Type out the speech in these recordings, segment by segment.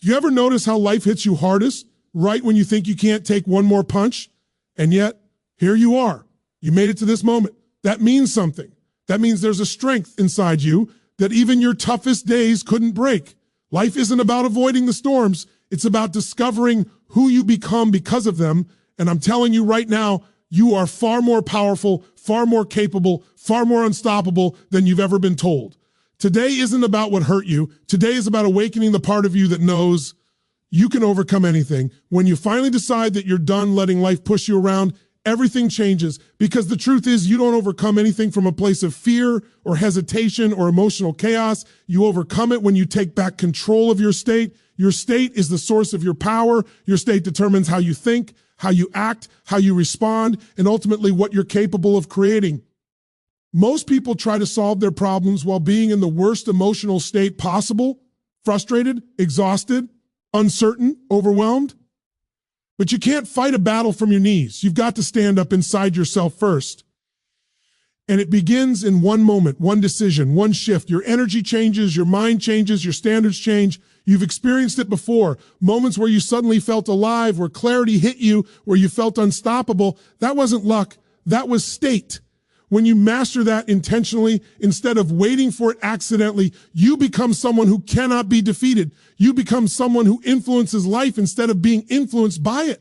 Do you ever notice how life hits you hardest right when you think you can't take one more punch? And yet, here you are. You made it to this moment. That means something. That means there's a strength inside you that even your toughest days couldn't break. Life isn't about avoiding the storms. It's about discovering who you become because of them. And I'm telling you right now, you are far more powerful, far more capable, far more unstoppable than you've ever been told. Today isn't about what hurt you. Today is about awakening the part of you that knows you can overcome anything. When you finally decide that you're done letting life push you around, everything changes, because the truth is you don't overcome anything from a place of fear or hesitation or emotional chaos. You overcome it when you take back control of your state. Your state is the source of your power. Your state determines how you think, how you act, how you respond, and ultimately what you're capable of creating. Most people try to solve their problems while being in the worst emotional state possible, frustrated, exhausted, uncertain, overwhelmed. But you can't fight a battle from your knees. You've got to stand up inside yourself first. And it begins in one moment, one decision, one shift. Your energy changes, your mind changes, your standards change. You've experienced it before. Moments where you suddenly felt alive, where clarity hit you, where you felt unstoppable. That wasn't luck. That was state. When you master that intentionally, instead of waiting for it accidentally, you become someone who cannot be defeated. You become someone who influences life instead of being influenced by it.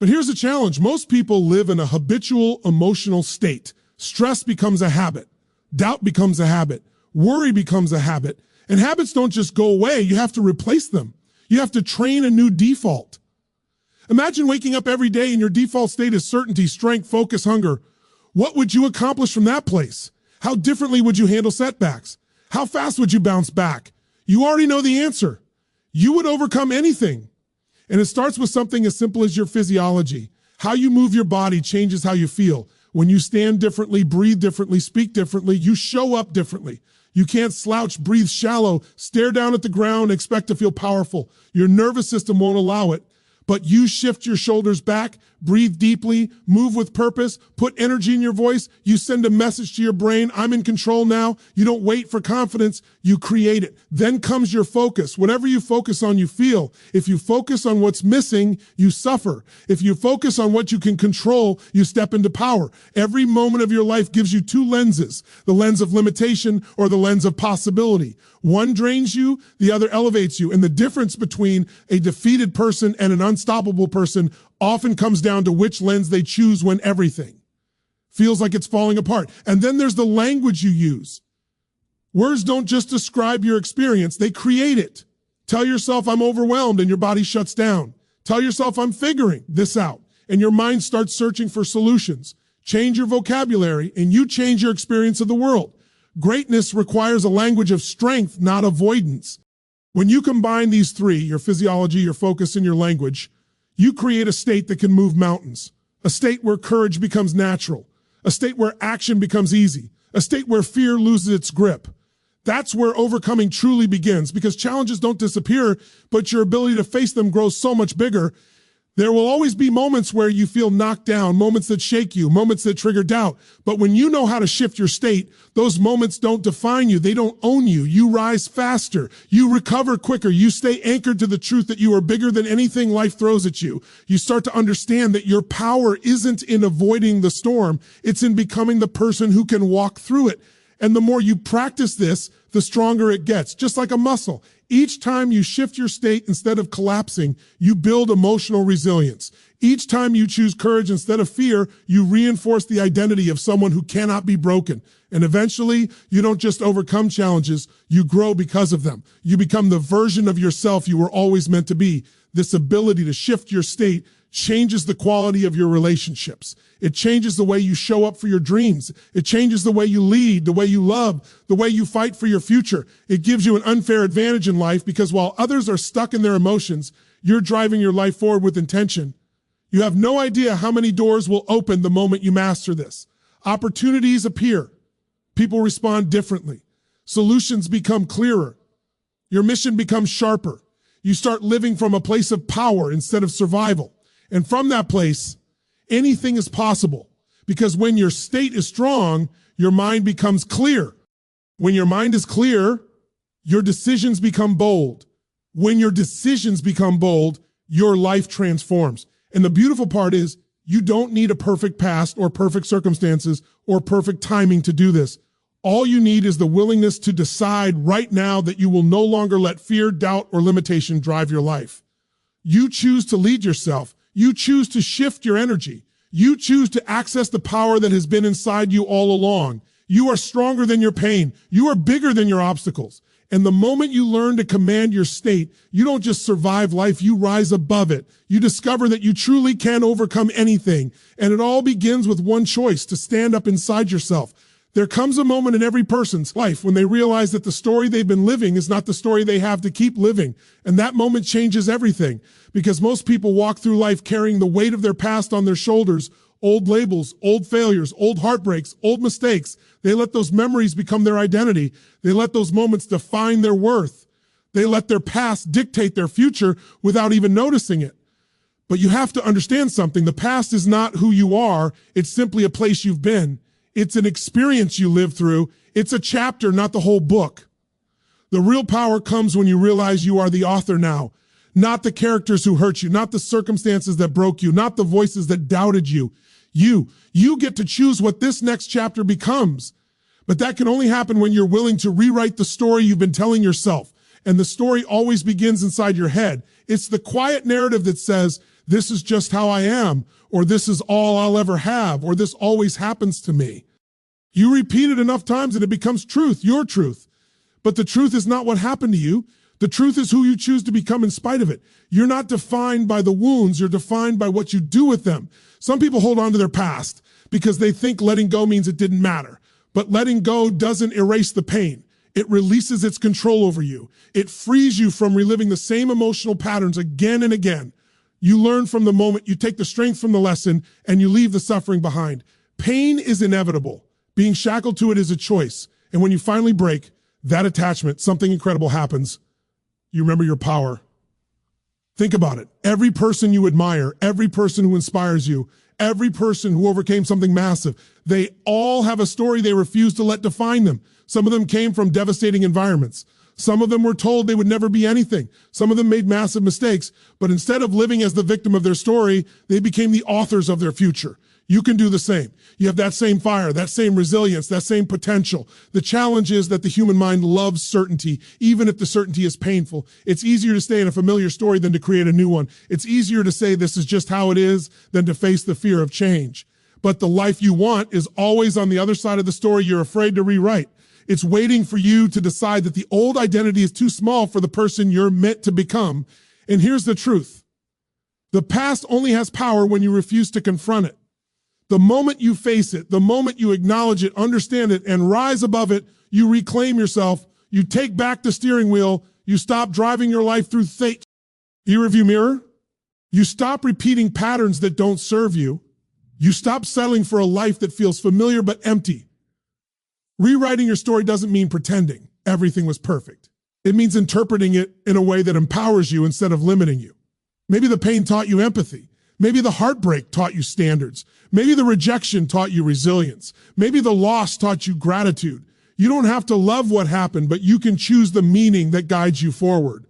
But here's the challenge. Most people live in a habitual emotional state. Stress becomes a habit. Doubt becomes a habit. Worry becomes a habit. And habits don't just go away. You have to replace them. You have to train a new default. Imagine waking up every day and your default state is certainty, strength, focus, hunger. What would you accomplish from that place? How differently would you handle setbacks? How fast would you bounce back? You already know the answer. You would overcome anything. And it starts with something as simple as your physiology. How you move your body changes how you feel. When you stand differently, breathe differently, speak differently, you show up differently. You can't slouch, breathe shallow, stare down at the ground, expect to feel powerful. Your nervous system won't allow it. But you shift your shoulders back, breathe deeply, move with purpose, put energy in your voice. You send a message to your brain, I'm in control now. You don't wait for confidence, you create it. Then comes your focus. Whatever you focus on, you feel. If you focus on what's missing, you suffer. If you focus on what you can control, you step into power. Every moment of your life gives you two lenses, the lens of limitation or the lens of possibility. One drains you, the other elevates you. And the difference between a defeated person and an unstoppable person often comes down to which lens they choose when everything feels like it's falling apart. And then there's the language you use. Words don't just describe your experience, they create it. Tell yourself I'm overwhelmed and your body shuts down. Tell yourself I'm figuring this out and your mind starts searching for solutions. Change your vocabulary and you change your experience of the world. Greatness requires a language of strength, not avoidance. When you combine these three, your physiology, your focus, and your language, you create a state that can move mountains, a state where courage becomes natural, a state where action becomes easy, a state where fear loses its grip. That's where overcoming truly begins, because challenges don't disappear, but your ability to face them grows so much bigger. There will always be moments where you feel knocked down, moments that shake you, moments that trigger doubt. But when you know how to shift your state, those moments don't define you. They don't own you. You rise faster. You recover quicker. You stay anchored to the truth that you are bigger than anything life throws at you. You start to understand that your power isn't in avoiding the storm. It's in becoming the person who can walk through it. And the more you practice this, the stronger it gets, just like a muscle. Each time you shift your state instead of collapsing, you build emotional resilience. Each time you choose courage instead of fear, you reinforce the identity of someone who cannot be broken. And eventually, you don't just overcome challenges, you grow because of them. You become the version of yourself you were always meant to be. This ability to shift your state changes the quality of your relationships. It changes the way you show up for your dreams. It changes the way you lead, the way you love, the way you fight for your future. It gives you an unfair advantage in life because while others are stuck in their emotions, you're driving your life forward with intention. You have no idea how many doors will open the moment you master this. Opportunities appear. People respond differently. Solutions become clearer. Your mission becomes sharper. You start living from a place of power instead of survival. And from that place, anything is possible, because when your state is strong, your mind becomes clear. When your mind is clear, your decisions become bold. When your decisions become bold, your life transforms. And the beautiful part is you don't need a perfect past or perfect circumstances or perfect timing to do this. All you need is the willingness to decide right now that you will no longer let fear, doubt, or limitation drive your life. You choose to lead yourself. You choose to shift your energy. You choose to access the power that has been inside you all along. You are stronger than your pain. You are bigger than your obstacles. And the moment you learn to command your state, you don't just survive life, you rise above it. You discover that you truly can overcome anything. And it all begins with one choice: to stand up inside yourself. There comes a moment in every person's life when they realize that the story they've been living is not the story they have to keep living. And that moment changes everything, because most people walk through life carrying the weight of their past on their shoulders, old labels, old failures, old heartbreaks, old mistakes. They let those memories become their identity. They let those moments define their worth. They let their past dictate their future without even noticing it. But you have to understand something. The past is not who you are. It's simply a place you've been. It's an experience you lived through. It's a chapter, not the whole book. The real power comes when you realize you are the author now, not the characters who hurt you, not the circumstances that broke you, not the voices that doubted you. You get to choose what this next chapter becomes. But that can only happen when you're willing to rewrite the story you've been telling yourself. And the story always begins inside your head. It's the quiet narrative that says, this is just how I am, or this is all I'll ever have, or this always happens to me. You repeat it enough times and it becomes truth, your truth. But the truth is not what happened to you. The truth is who you choose to become in spite of it. You're not defined by the wounds, you're defined by what you do with them. Some people hold on to their past because they think letting go means it didn't matter. But letting go doesn't erase the pain. It releases its control over you. It frees you from reliving the same emotional patterns again and again. You learn from the moment, you take the strength from the lesson, and you leave the suffering behind. Pain is inevitable. Being shackled to it is a choice. And when you finally break that attachment, something incredible happens. You remember your power. Think about it. Every person you admire, every person who inspires you, every person who overcame something massive, they all have a story they refuse to let define them. Some of them came from devastating environments. Some of them were told they would never be anything. Some of them made massive mistakes, but instead of living as the victim of their story, they became the authors of their future. You can do the same. You have that same fire, that same resilience, that same potential. The challenge is that the human mind loves certainty, even if the certainty is painful. It's easier to stay in a familiar story than to create a new one. It's easier to say this is just how it is than to face the fear of change. But the life you want is always on the other side of the story you're afraid to rewrite. It's waiting for you to decide that the old identity is too small for the person you're meant to become. And here's the truth. The past only has power when you refuse to confront it. The moment you face it, the moment you acknowledge it, understand it, and rise above it, you reclaim yourself, you take back the steering wheel, you stop driving your life through fate. Your review mirror. You stop repeating patterns that don't serve you. You stop settling for a life that feels familiar but empty. Rewriting your story doesn't mean pretending everything was perfect. It means interpreting it in a way that empowers you instead of limiting you. Maybe the pain taught you empathy. Maybe the heartbreak taught you standards. Maybe the rejection taught you resilience. Maybe the loss taught you gratitude. You don't have to love what happened, but you can choose the meaning that guides you forward.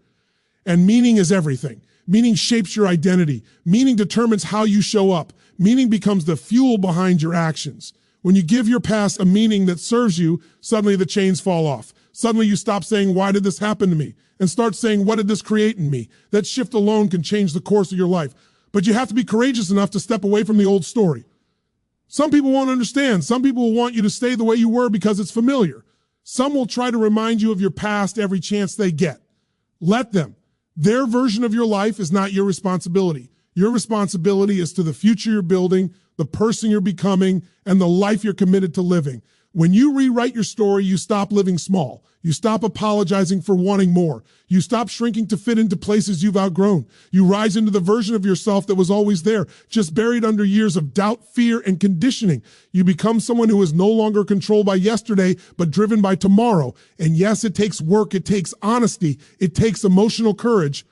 And meaning is everything. Meaning shapes your identity. Meaning determines how you show up. Meaning becomes the fuel behind your actions. When you give your past a meaning that serves you, suddenly the chains fall off. Suddenly you stop saying, why did this happen to me? And start saying, what did this create in me? That shift alone can change the course of your life. But you have to be courageous enough to step away from the old story. Some people won't understand. Some people will want you to stay the way you were because it's familiar. Some will try to remind you of your past every chance they get. Let them. Their version of your life is not your responsibility. Your responsibility is to the future you're building, the person you're becoming, and the life you're committed to living. When you rewrite your story, you stop living small. You stop apologizing for wanting more. You stop shrinking to fit into places you've outgrown. You rise into the version of yourself that was always there, just buried under years of doubt, fear, and conditioning. You become someone who is no longer controlled by yesterday, but driven by tomorrow. And yes, it takes work. It takes honesty. It takes emotional courage.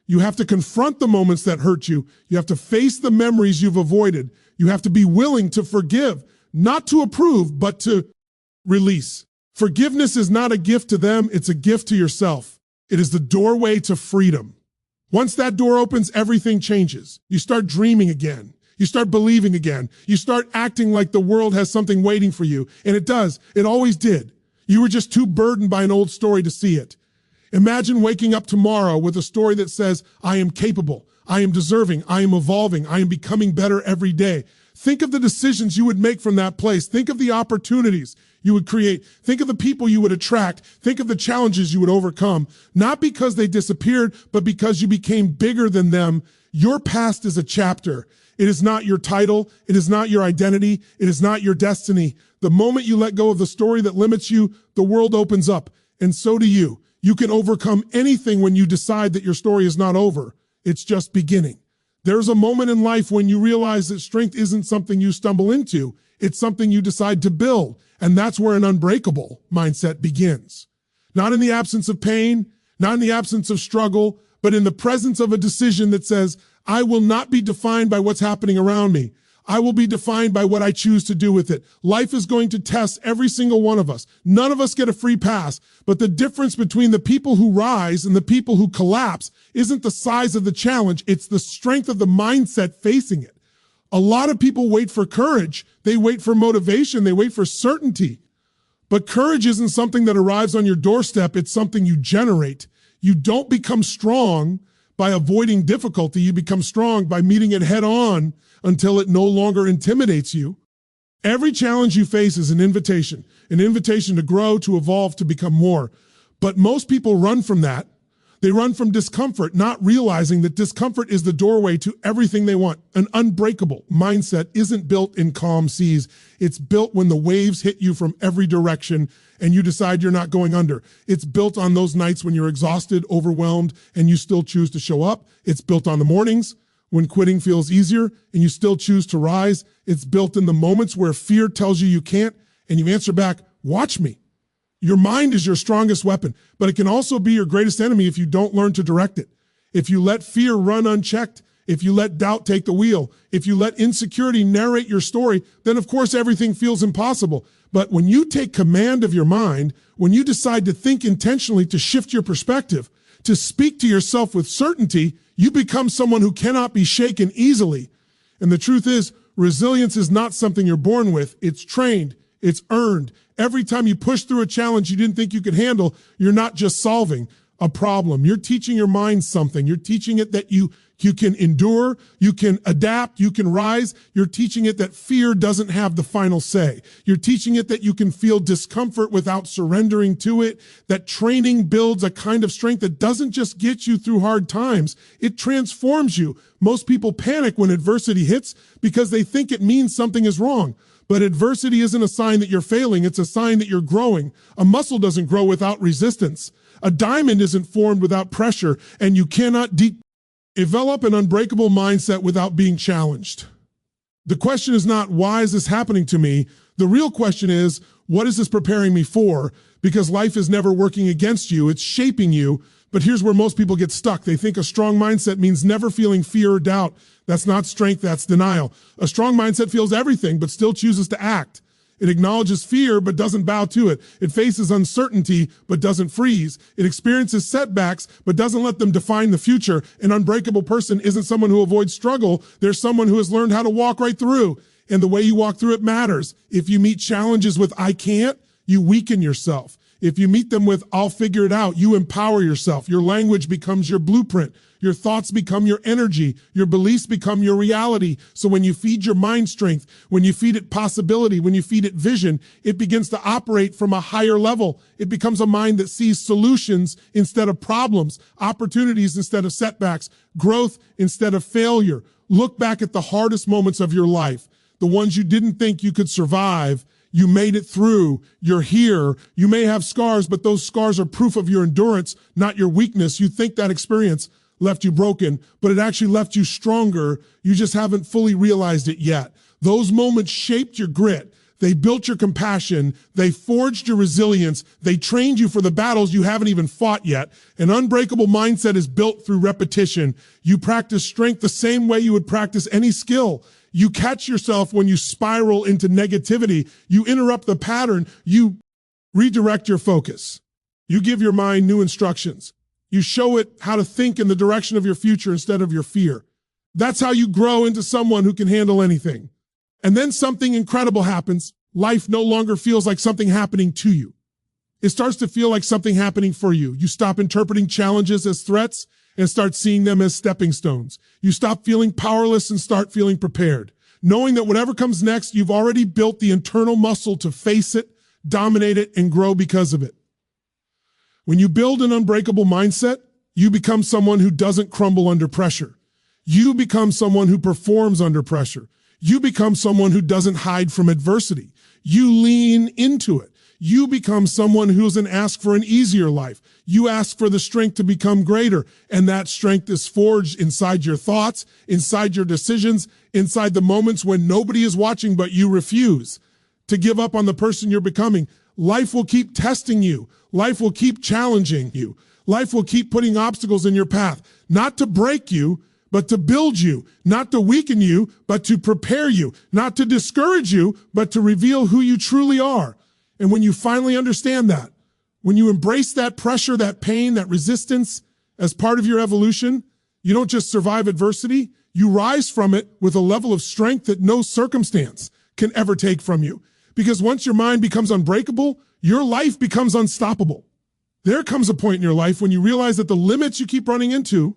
You have to confront the moments that hurt you. You have to face the memories you've avoided. You have to be willing to forgive, not to approve, but to release. Forgiveness is not a gift to them, it's a gift to yourself. It is the doorway to freedom. Once that door opens, everything changes. You start dreaming again. You start believing again. You start acting like the world has something waiting for you. And it does. It always did. You were just too burdened by an old story to see it. Imagine waking up tomorrow with a story that says, I am capable, I am deserving, I am evolving, I am becoming better every day. Think of the decisions you would make from that place. Think of the opportunities you would create. Think of the people you would attract. Think of the challenges you would overcome, not because they disappeared, but because you became bigger than them. Your past is a chapter. It is not your title. It is not your identity. It is not your destiny. The moment you let go of the story that limits you, the world opens up, and so do you. You can overcome anything when you decide that your story is not over. It's just beginning. There's a moment in life when you realize that strength isn't something you stumble into. It's something you decide to build. And that's where an unbreakable mindset begins. Not in the absence of pain, not in the absence of struggle, but in the presence of a decision that says, I will not be defined by what's happening around me. I will be defined by what I choose to do with it. Life is going to test every single one of us. None of us get a free pass, but the difference between the people who rise and the people who collapse isn't the size of the challenge. It's the strength of the mindset facing it. A lot of people wait for courage. They wait for motivation. They wait for certainty. But courage isn't something that arrives on your doorstep. It's something you generate. You don't become strong by avoiding difficulty. You become strong by meeting it head on until it no longer intimidates you. Every challenge you face is an invitation to grow, to evolve, to become more. But most people run from that. They run from discomfort, not realizing that discomfort is the doorway to everything they want. An unbreakable mindset isn't built in calm seas. It's built when the waves hit you from every direction and you decide you're not going under. It's built on those nights when you're exhausted, overwhelmed, and you still choose to show up. It's built on the mornings when quitting feels easier and you still choose to rise. It's built in the moments where fear tells you you can't and you answer back, watch me. Your mind is your strongest weapon, but it can also be your greatest enemy if you don't learn to direct it. If you let fear run unchecked, if you let doubt take the wheel, if you let insecurity narrate your story, then of course everything feels impossible. But when you take command of your mind, when you decide to think intentionally, to shift your perspective, to speak to yourself with certainty, you become someone who cannot be shaken easily. And the truth is, resilience is not something you're born with. It's trained. It's earned. Every time you push through a challenge you didn't think you could handle, you're not just solving a problem. You're teaching your mind something. You're teaching it that you can endure, you can adapt, you can rise. You're teaching it that fear doesn't have the final say. You're teaching it that you can feel discomfort without surrendering to it, that training builds a kind of strength that doesn't just get you through hard times, it transforms you. Most people panic when adversity hits because they think it means something is wrong. But adversity isn't a sign that you're failing, it's a sign that you're growing. A muscle doesn't grow without resistance. A diamond isn't formed without pressure, and you cannot develop an unbreakable mindset without being challenged. The question is not, why is this happening to me? The real question is, what is this preparing me for? Because life is never working against you, it's shaping you. But here's where most people get stuck. They think a strong mindset means never feeling fear or doubt. That's not strength, that's denial. A strong mindset feels everything, but still chooses to act. It acknowledges fear, but doesn't bow to it. It faces uncertainty, but doesn't freeze. It experiences setbacks, but doesn't let them define the future. An unbreakable person isn't someone who avoids struggle. They're someone who has learned how to walk right through. And the way you walk through it matters. If you meet challenges with I can't, you weaken yourself. If you meet them with I'll figure it out, you empower yourself. Your language becomes your blueprint. Your thoughts become your energy. Your beliefs become your reality. So when you feed your mind strength, when you feed it possibility, when you feed it vision, it begins to operate from a higher level. It becomes a mind that sees solutions instead of problems, opportunities instead of setbacks, growth instead of failure. Look back at the hardest moments of your life, the ones you didn't think you could survive. You made it through. You're here. You may have scars, but those scars are proof of your endurance, not your weakness. You think that experience left you broken, but it actually left you stronger. You just haven't fully realized it yet. Those moments shaped your grit. They built your compassion. They forged your resilience. They trained you for the battles you haven't even fought yet. An unbreakable mindset is built through repetition. You practice strength the same way you would practice any skill. You catch yourself when you spiral into negativity. You interrupt the pattern. You redirect your focus. You give your mind new instructions. You show it how to think in the direction of your future instead of your fear. That's how you grow into someone who can handle anything. And then something incredible happens. Life no longer feels like something happening to you. It starts to feel like something happening for you. You stop interpreting challenges as threats and start seeing them as stepping stones. You stop feeling powerless and start feeling prepared, knowing that whatever comes next, you've already built the internal muscle to face it, dominate it, and grow because of it. When you build an unbreakable mindset, you become someone who doesn't crumble under pressure. You become someone who performs under pressure. You become someone who doesn't hide from adversity. You lean into it. You become someone who doesn't ask for an easier life. You ask for the strength to become greater, and that strength is forged inside your thoughts, inside your decisions, inside the moments when nobody is watching but you refuse to give up on the person you're becoming. Life will keep testing you. Life will keep challenging you. Life will keep putting obstacles in your path, not to break you, but to build you, not to weaken you, but to prepare you, not to discourage you, but to reveal who you truly are. And when you finally understand that, when you embrace that pressure, that pain, that resistance as part of your evolution, you don't just survive adversity, you rise from it with a level of strength that no circumstance can ever take from you. Because once your mind becomes unbreakable, your life becomes unstoppable. There comes a point in your life when you realize that the limits you keep running into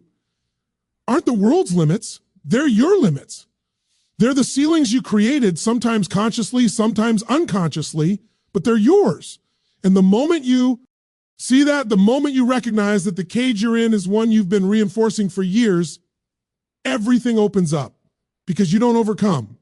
aren't the world's limits, they're your limits. They're the ceilings you created, sometimes consciously, sometimes unconsciously, but they're yours. And the moment you see that, the moment you recognize that the cage you're in is one you've been reinforcing for years, everything opens up, because you don't overcome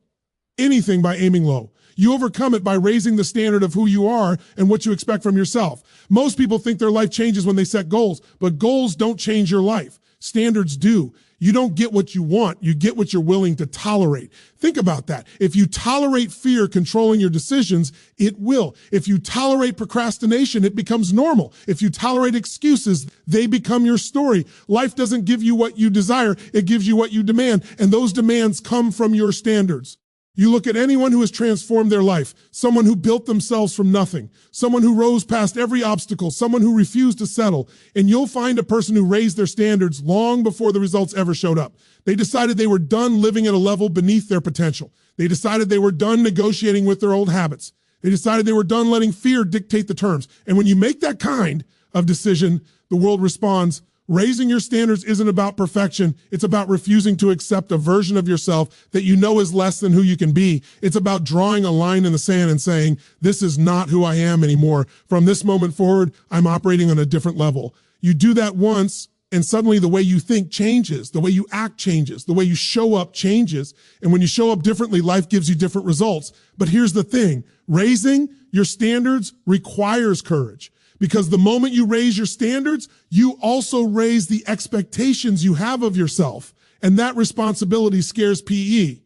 anything by aiming low. You overcome it by raising the standard of who you are and what you expect from yourself. Most people think their life changes when they set goals, but goals don't change your life. Standards do. You don't get what you want. You get what you're willing to tolerate. Think about that. If you tolerate fear controlling your decisions, it will. If you tolerate procrastination, it becomes normal. If you tolerate excuses, they become your story. Life doesn't give you what you desire. It gives you what you demand. And those demands come from your standards. You look at anyone who has transformed their life, someone who built themselves from nothing, someone who rose past every obstacle, someone who refused to settle, and you'll find a person who raised their standards long before the results ever showed up. They decided they were done living at a level beneath their potential. They decided they were done negotiating with their old habits. They decided they were done letting fear dictate the terms. And when you make that kind of decision, the world responds. Raising your standards isn't about perfection. It's about refusing to accept a version of yourself that you know is less than who you can be. It's about drawing a line in the sand and saying, this is not who I am anymore. From this moment forward, I'm operating on a different level. You do that once, and suddenly the way you think changes, the way you act changes, the way you show up changes. And when you show up differently, life gives you different results. But here's the thing, raising your standards requires courage. Because the moment you raise your standards, you also raise the expectations you have of yourself. And that responsibility scares PE.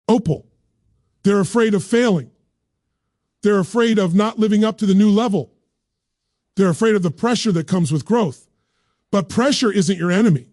Opal. They're afraid of failing. They're afraid of not living up to the new level. They're afraid of the pressure that comes with growth. But pressure isn't your enemy.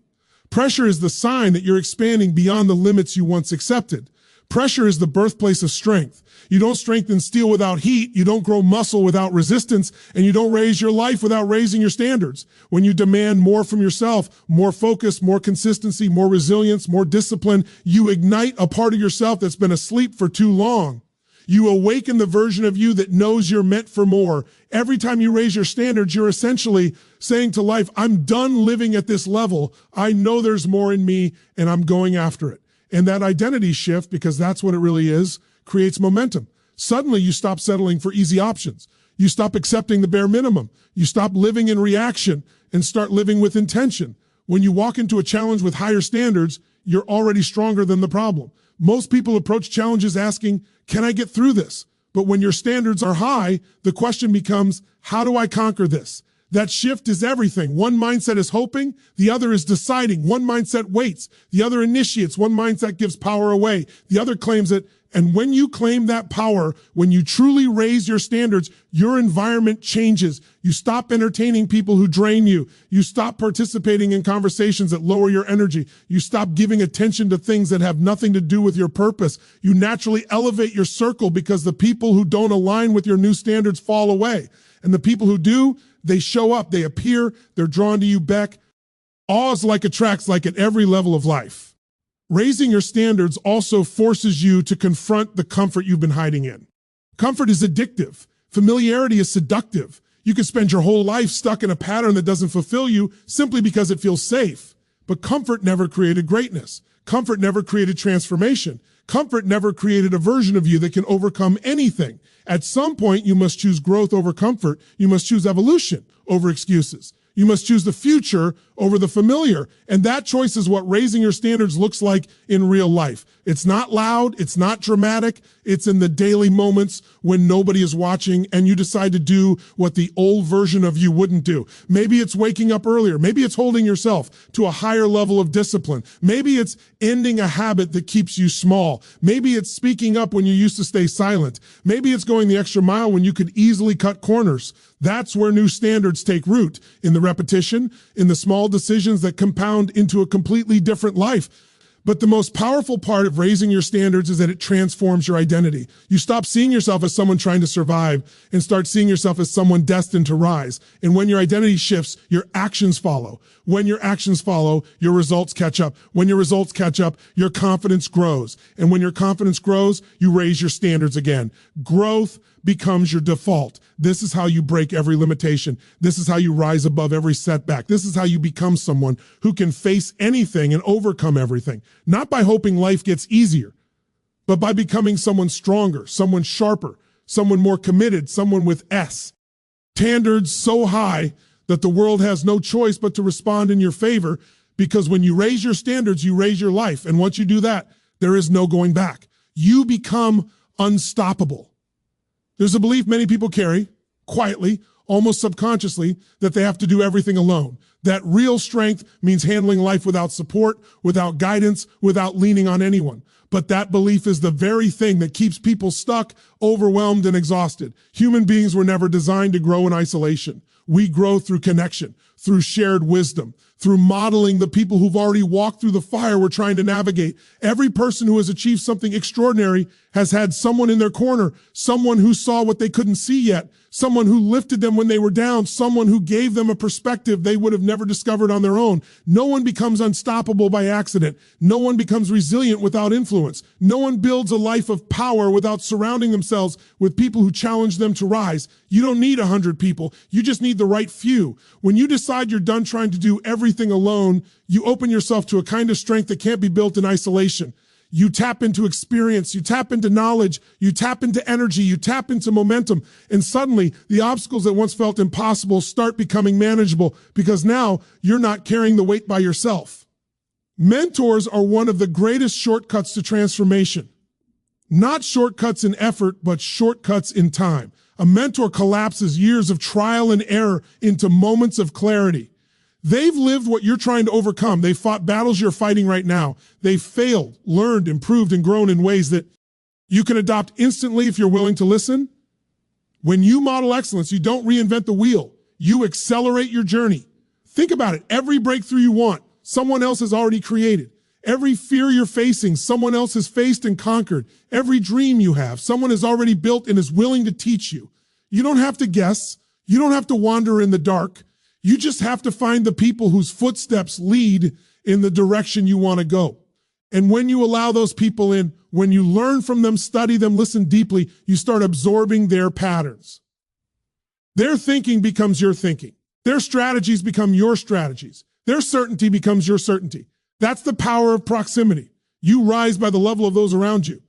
Pressure is the sign that you're expanding beyond the limits you once accepted. Pressure is the birthplace of strength. You don't strengthen steel without heat. You don't grow muscle without resistance. And you don't raise your life without raising your standards. When you demand more from yourself, more focus, more consistency, more resilience, more discipline, you ignite a part of yourself that's been asleep for too long. You awaken the version of you that knows you're meant for more. Every time you raise your standards, you're essentially saying to life, I'm done living at this level. I know there's more in me, and I'm going after it. And that identity shift, because that's what it really is, creates momentum. Suddenly you stop settling for easy options. You stop accepting the bare minimum. You stop living in reaction and start living with intention. When you walk into a challenge with higher standards, you're already stronger than the problem. Most people approach challenges asking, can I get through this? But when your standards are high, the question becomes, how do I conquer this? That shift is everything. One mindset is hoping, the other is deciding. One mindset waits, the other initiates. One mindset gives power away, the other claims it. And when you claim that power, when you truly raise your standards, your environment changes. You stop entertaining people who drain you. You stop participating in conversations that lower your energy. You stop giving attention to things that have nothing to do with your purpose. You naturally elevate your circle because the people who don't align with your new standards fall away. And the people who do, they show up, they appear, they're drawn to you back. Awe attracts at every level of life. Raising your standards also forces you to confront the comfort you've been hiding in. Comfort is addictive. Familiarity is seductive. You can spend your whole life stuck in a pattern that doesn't fulfill you simply because it feels safe. But comfort never created greatness. Comfort never created transformation. Comfort never created a version of you that can overcome anything. At some point, you must choose growth over comfort. You must choose evolution over excuses. You must choose the future over the familiar. And that choice is what raising your standards looks like in real life. It's not loud. It's not dramatic. It's in the daily moments when nobody is watching and you decide to do what the old version of you wouldn't do. Maybe it's waking up earlier. Maybe it's holding yourself to a higher level of discipline. Maybe it's ending a habit that keeps you small. Maybe it's speaking up when you used to stay silent. Maybe it's going the extra mile when you could easily cut corners. That's where new standards take root, in the repetition, in the small decisions that compound into a completely different life. But the most powerful part of raising your standards is that it transforms your identity. You stop seeing yourself as someone trying to survive and start seeing yourself as someone destined to rise. And when your identity shifts, your actions follow. When your actions follow, your results catch up. When your results catch up, your confidence grows. And when your confidence grows, you raise your standards again. Growth becomes your default. This is how you break every limitation. This is how you rise above every setback. This is how you become someone who can face anything and overcome everything. Not by hoping life gets easier, but by becoming someone stronger, someone sharper, someone more committed, someone with S. Standards so high that the world has no choice but to respond in your favor, because when you raise your standards, you raise your life. And once you do that, there is no going back. You become unstoppable. There's a belief many people carry, quietly, almost subconsciously, that they have to do everything alone. That real strength means handling life without support, without guidance, without leaning on anyone. But that belief is the very thing that keeps people stuck, overwhelmed, and exhausted. Human beings were never designed to grow in isolation. We grow through connection, through shared wisdom, through modeling the people who've already walked through the fire we're trying to navigate. Every person who has achieved something extraordinary has had someone in their corner, someone who saw what they couldn't see yet, someone who lifted them when they were down, someone who gave them a perspective they would have never discovered on their own. No one becomes unstoppable by accident. No one becomes resilient without influence. No one builds a life of power without surrounding themselves with people who challenge them to rise. You don't need 100 people. You just need the right few. When you decide you're done trying to do everything alone, you open yourself to a kind of strength that can't be built in isolation. You tap into experience, you tap into knowledge, you tap into energy, you tap into momentum, and suddenly the obstacles that once felt impossible start becoming manageable, because now you're not carrying the weight by yourself. Mentors are one of the greatest shortcuts to transformation. Not shortcuts in effort, but shortcuts in time. A mentor collapses years of trial and error into moments of clarity. They've lived what you're trying to overcome. They've fought battles you're fighting right now. They've failed, learned, improved, and grown in ways that you can adopt instantly if you're willing to listen. When you model excellence, you don't reinvent the wheel. You accelerate your journey. Think about it. Every breakthrough you want, someone else has already created. Every fear you're facing, someone else has faced and conquered. Every dream you have, someone has already built and is willing to teach you. You don't have to guess. You don't have to wander in the dark. You just have to find the people whose footsteps lead in the direction you want to go. And when you allow those people in, when you learn from them, study them, listen deeply, you start absorbing their patterns. Their thinking becomes your thinking. Their strategies become your strategies. Their certainty becomes your certainty. That's the power of proximity. You rise by the level of those around you.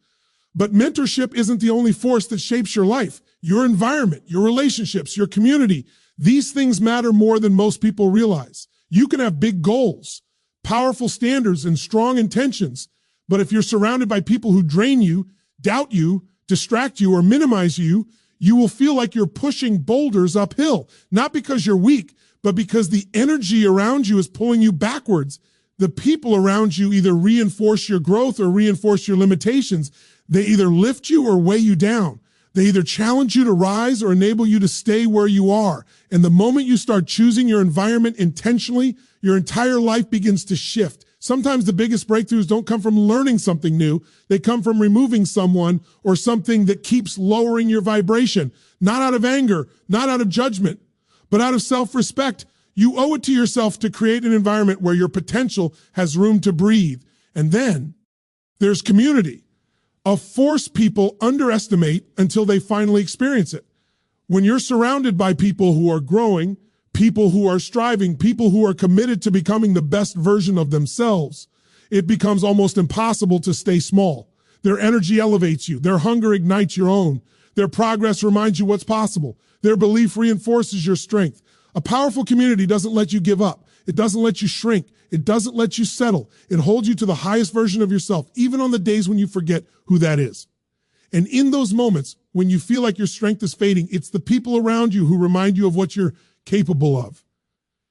But mentorship isn't the only force that shapes your life. Your environment, your relationships, your community, these things matter more than most people realize. You can have big goals, powerful standards, and strong intentions, but if you're surrounded by people who drain you, doubt you, distract you, or minimize you, you will feel like you're pushing boulders uphill, not because you're weak, but because the energy around you is pulling you backwards. The people around you either reinforce your growth or reinforce your limitations. They either lift you or weigh you down. They either challenge you to rise or enable you to stay where you are. And the moment you start choosing your environment intentionally, your entire life begins to shift. Sometimes the biggest breakthroughs don't come from learning something new. They come from removing someone or something that keeps lowering your vibration. Not out of anger, not out of judgment, but out of self-respect. You owe it to yourself to create an environment where your potential has room to breathe. And then there's community, a force people underestimate until they finally experience it. When you're surrounded by people who are growing, people who are striving, people who are committed to becoming the best version of themselves, it becomes almost impossible to stay small. Their energy elevates you. Their hunger ignites your own. Their progress reminds you what's possible. Their belief reinforces your strength. A powerful community doesn't let you give up. It doesn't let you shrink. It doesn't let you settle. It holds you to the highest version of yourself, even on the days when you forget who that is. And in those moments, when you feel like your strength is fading, it's the people around you who remind you of what you're capable of.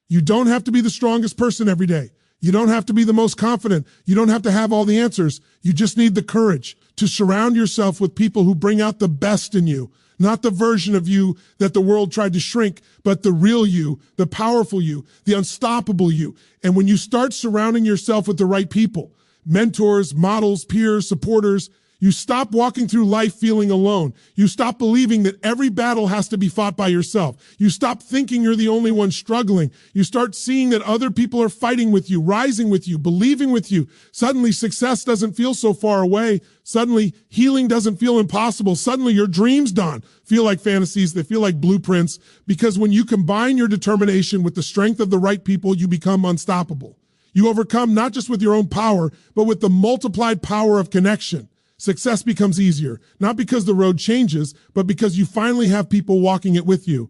You don't have to be the strongest person every day. You don't have to be the most confident. You don't have to have all the answers. You just need the courage to surround yourself with people who bring out the best in you, not the version of you that the world tried to shrink, but the real you, the powerful you, the unstoppable you. And when you start surrounding yourself with the right people, mentors, models, peers, supporters, you stop walking through life feeling alone. You stop believing that every battle has to be fought by yourself. You stop thinking you're the only one struggling. You start seeing that other people are fighting with you, rising with you, believing with you. Suddenly success doesn't feel so far away. Suddenly healing doesn't feel impossible. Suddenly your dreams don't feel like fantasies. They feel like blueprints, because when you combine your determination with the strength of the right people, you become unstoppable. You overcome not just with your own power, but with the multiplied power of connection. Success becomes easier, not because the road changes, but because you finally have people walking it with you.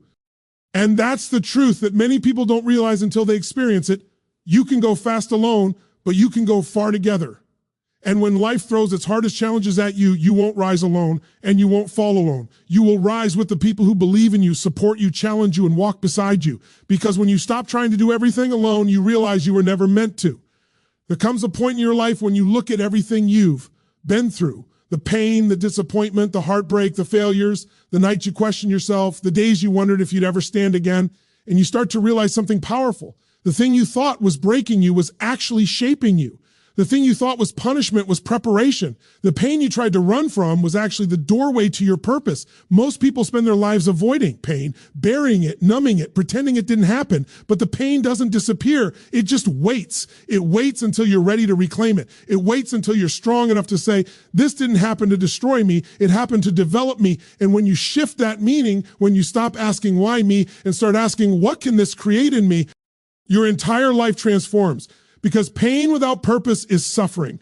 And that's the truth that many people don't realize until they experience it. You can go fast alone, but you can go far together. And when life throws its hardest challenges at you, you won't rise alone and you won't fall alone. You will rise with the people who believe in you, support you, challenge you, and walk beside you. Because when you stop trying to do everything alone, you realize you were never meant to. There comes a point in your life when you look at everything you've been through, the pain, the disappointment, the heartbreak, the failures, the nights you questioned yourself, the days you wondered if you'd ever stand again, and you start to realize something powerful. The thing you thought was breaking you was actually shaping you. The thing you thought was punishment was preparation. The pain you tried to run from was actually the doorway to your purpose. Most people spend their lives avoiding pain, burying it, numbing it, pretending it didn't happen. But the pain doesn't disappear. It just waits. It waits until you're ready to reclaim it. It waits until you're strong enough to say, this didn't happen to destroy me. It happened to develop me. And when you shift that meaning, when you stop asking why me and start asking, what can this create in me? Your entire life transforms. Because pain without purpose is suffering,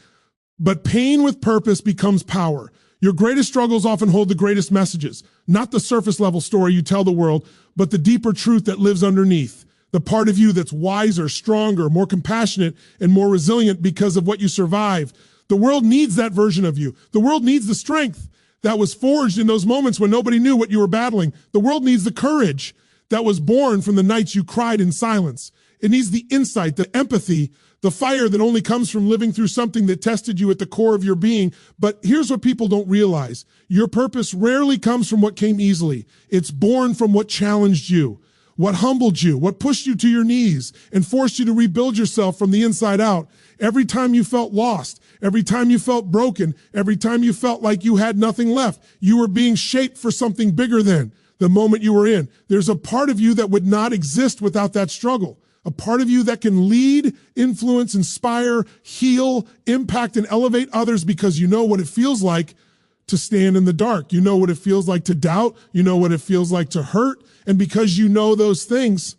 but pain with purpose becomes power. Your greatest struggles often hold the greatest messages, not the surface level story you tell the world, but the deeper truth that lives underneath, the part of you that's wiser, stronger, more compassionate, and more resilient because of what you survived. The world needs that version of you. The world needs the strength that was forged in those moments when nobody knew what you were battling. The world needs the courage that was born from the nights you cried in silence. It needs the insight, the empathy, the fire that only comes from living through something that tested you at the core of your being. But here's what people don't realize. Your purpose rarely comes from what came easily. It's born from what challenged you, what humbled you, what pushed you to your knees and forced you to rebuild yourself from the inside out. Every time you felt lost, every time you felt broken, every time you felt like you had nothing left, you were being shaped for something bigger than the moment you were in. There's a part of you that would not exist without that struggle. A part of you that can lead, influence, inspire, heal, impact, and elevate others because you know what it feels like to stand in the dark. You know what it feels like to doubt. You know what it feels like to hurt. And because you know those things,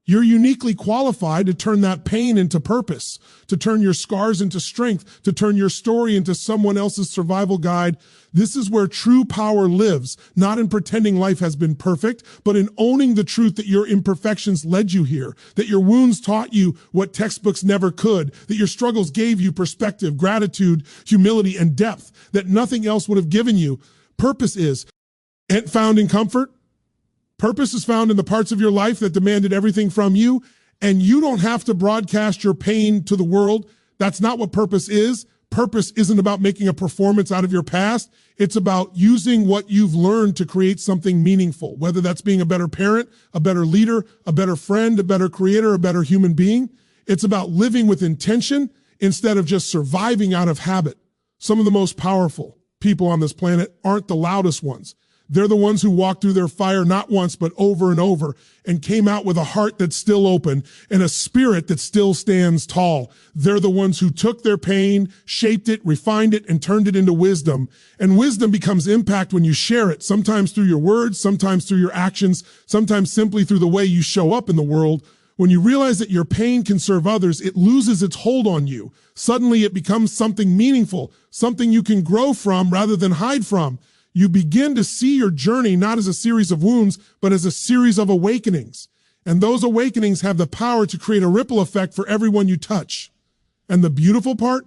you're uniquely qualified to turn that pain into purpose, to turn your scars into strength, to turn your story into someone else's survival guide. This is where true power lives, not in pretending life has been perfect, but in owning the truth that your imperfections led you here, that your wounds taught you what textbooks never could, that your struggles gave you perspective, gratitude, humility, and depth that nothing else would have given you. Purpose is found in comfort. Purpose is found in the parts of your life that demanded everything from you, and you don't have to broadcast your pain to the world. That's not what purpose is. Purpose isn't about making a performance out of your past. It's about using what you've learned to create something meaningful, whether that's being a better parent, a better leader, a better friend, a better creator, a better human being. It's about living with intention instead of just surviving out of habit. Some of the most powerful people on this planet aren't the loudest ones. They're the ones who walked through their fire not once, but over and over, and came out with a heart that's still open and a spirit that still stands tall. They're the ones who took their pain, shaped it, refined it, and turned it into wisdom. And wisdom becomes impact when you share it, sometimes through your words, sometimes through your actions, sometimes simply through the way you show up in the world. When you realize that your pain can serve others, it loses its hold on you. Suddenly it becomes something meaningful, something you can grow from rather than hide from. You begin to see your journey not as a series of wounds, but as a series of awakenings. And those awakenings have the power to create a ripple effect for everyone you touch. And the beautiful part,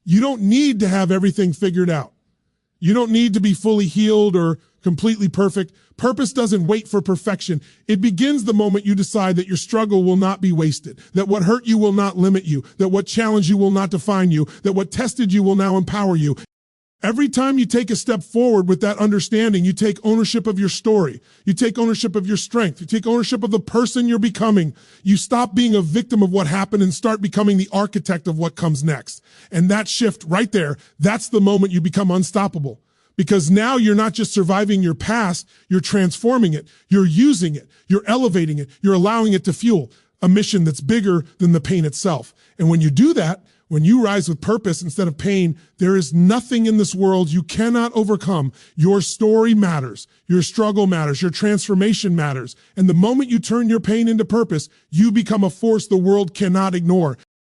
you don't need to have everything figured out. You don't need to be fully healed or completely perfect. Purpose doesn't wait for perfection. It begins the moment you decide that your struggle will not be wasted, that what hurt you will not limit you, that what challenged you will not define you, that what tested you will now empower you. Every time you take a step forward with that understanding, you take ownership of your story. You take ownership of your strength. You take ownership of the person you're becoming. You stop being a victim of what happened and start becoming the architect of what comes next. And that shift right there, that's the moment you become unstoppable. Because now you're not just surviving your past, you're transforming it. You're using it. You're elevating it. You're allowing it to fuel a mission that's bigger than the pain itself. And when you do that, when you rise with purpose instead of pain, there is nothing in this world you cannot overcome. Your story matters. Your struggle matters. Your transformation matters. And the moment you turn your pain into purpose, you become a force the world cannot ignore.